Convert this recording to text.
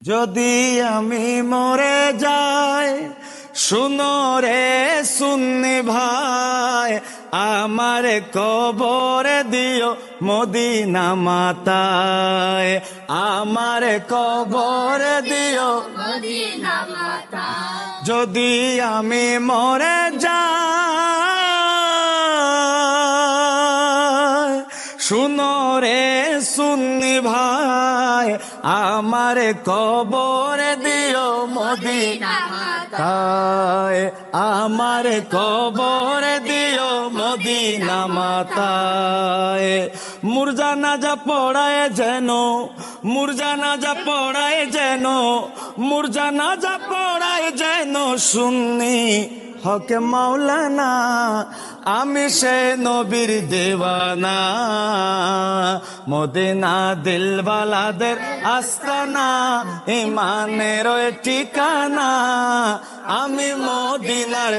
যদি আমি মরে যাই, শুনো রে সুন্নি ভাই, আমার কবর দিও মদিনা মাতায়, আমার কবর দিও মদিনা মাতায়। যদি আমি মরে যাই, শুনো রে সুন্নি ভাই, আমার কবর দিও মদিনা মাতায়, আমার কবর দিও মদিনা মাতায়। মুরজানাজা পড়ায় যেন, মুরজানাজা পড়ায় যেন, মুরজানাজা পড়ায় যেন সুন্নি হক মাওলানা, আমি সে নবীর দেওয়ানা, মদিনা দিলওয়ালাদের আস্তানা, ইমানের ঠিকানা, আমি মদিনার